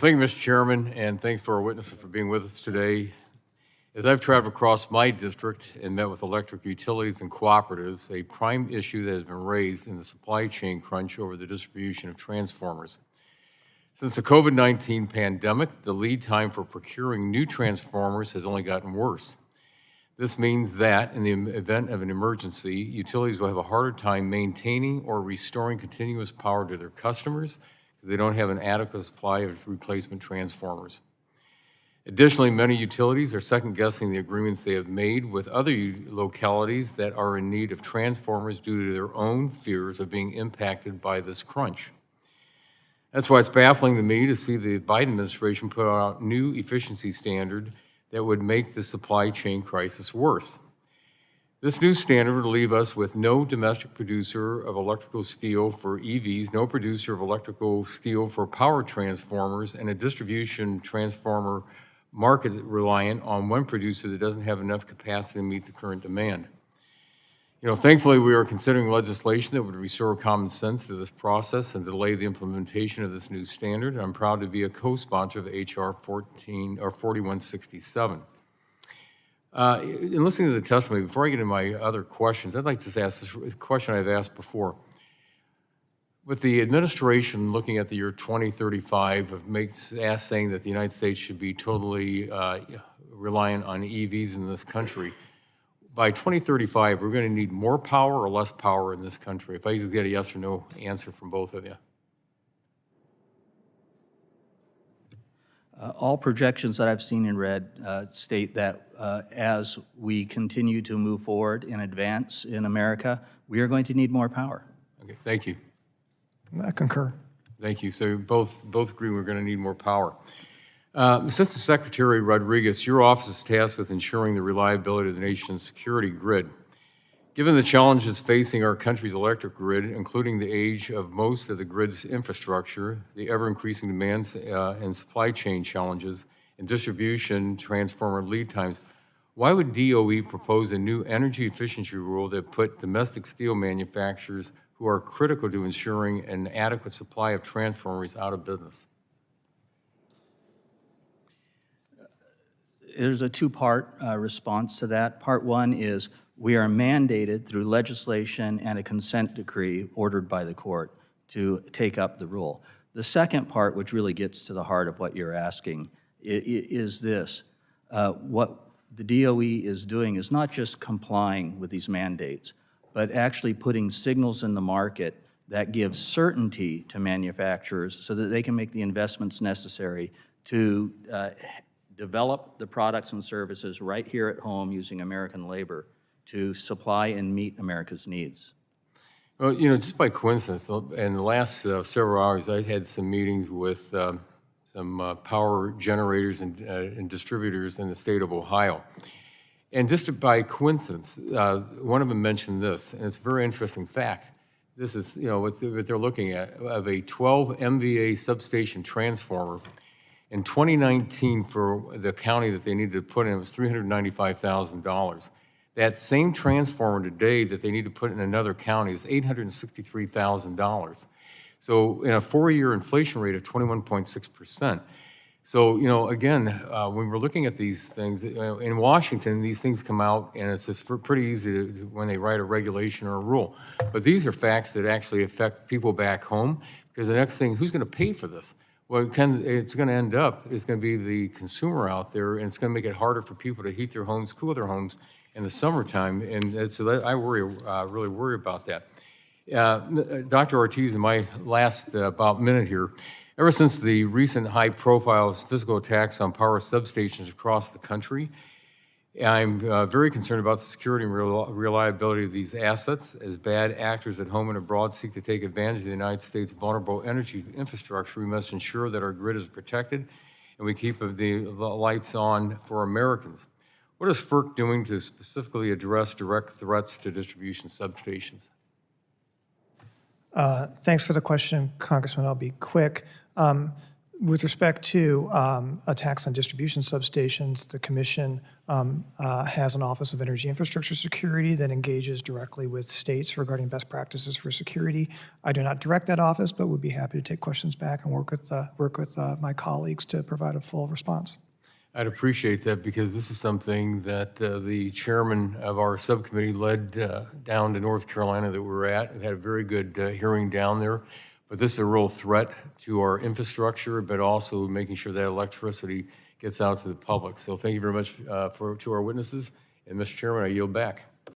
Thank you, Mr. Chairman, and thanks for our witnesses for being with us today. As I've traveled across my district and met with electric utilities and cooperatives, a prime issue that has been raised in the supply chain crunch over the distribution of transformers. Since the COVID-19 pandemic, the lead time for procuring new transformers has only gotten worse. This means that in the event of an emergency, utilities will have a harder time maintaining or restoring continuous power to their customers because they don't have an adequate supply of replacement transformers. Additionally, many utilities are second-guessing the agreements they have made with other localities that are in need of transformers due to their own fears of being impacted by this crunch. That's why it's baffling to me to see the Biden administration put out new efficiency standard that would make the supply chain crisis worse. This new standard would leave us with no domestic producer of electrical steel for EVs, no producer of electrical steel for power transformers, and a distribution transformer market reliant on one producer that doesn't have enough capacity to meet the current demand. Thankfully, we are considering legislation that would restore common sense to this process and delay the implementation of this new standard. I'm proud to be a co-sponsor of H.R. 4167. In listening to the testimony, before I get into my other questions, I'd like to just ask this question I've asked before. With the administration looking at the year 2035 saying that the United States should be totally reliant on EVs in this country, by 2035, we're going to need more power or less power in this country? If I just get a yes or no answer from both of you. All projections that I've seen and read state that as we continue to move forward and advance in America, we are going to need more power. Okay, thank you. I concur. Thank you. So both agree we're going to need more power. Assistant Secretary Rodriguez, your office is tasked with ensuring the reliability of the nation's security grid. Given the challenges facing our country's electric grid, including the age of most of the grid's infrastructure, the ever-increasing demands and supply chain challenges, and distribution transformer lead times, why would DOE propose a new energy efficiency rule that put domestic steel manufacturers who are critical to ensuring an adequate supply of transformers out of business? There's a two-part response to that. Part one is we are mandated through legislation and a consent decree ordered by the court to take up the rule. The second part, which really gets to the heart of what you're asking, is this. What the DOE is doing is not just complying with these mandates, but actually putting signals in the market that give certainty to manufacturers so that they can make the investments necessary to develop the products and services right here at home using American labor to supply and meet America's needs. Well, just by coincidence, in the last several hours, I had some meetings with some power generators and distributors in the state of Ohio. And just by coincidence, one of them mentioned this, and it's a very interesting fact. This is, what they're looking at, of a 12 MVA substation transformer. In 2019, for the county that they needed to put in, it was $395,000. That same transformer today that they need to put in another county is $863,000. So in a 4-year inflation rate of 21.6%. So, again, when we're looking at these things, in Washington, these things come out and it's just pretty easy when they write a regulation or a rule. But these are facts that actually affect people back home, because the next thing, who's going to pay for this? Well, it's going to end up, it's going to be the consumer out there, and it's going to make it harder for people to heat their homes, cool their homes in the summertime, and so that, I really worry about that. Dr. Ortiz, in my last about minute here, ever since the recent high-profile physical attacks on power substations across the country, I'm very concerned about the security and reliability of these assets, as bad actors at home and abroad seek to take advantage of the United States' vulnerable energy infrastructure. We must ensure that our grid is protected and we keep the lights on for Americans. What is FERC doing to specifically address direct threats to distribution substations? Thanks for the question, Congressman. I'll be quick. With respect to attacks on distribution substations, the commission has an Office of Energy Infrastructure Security that engages directly with states regarding best practices for security. I do not direct that office, but would be happy to take questions back and work with my colleagues to provide a full response. I'd appreciate that because this is something that the chairman of our subcommittee led down to North Carolina that we're at. We had a very good hearing down there. But this is a real threat to our infrastructure, but also making sure that electricity gets out to the public. So thank you very much to our witnesses. And Mr. Chairman, I yield back.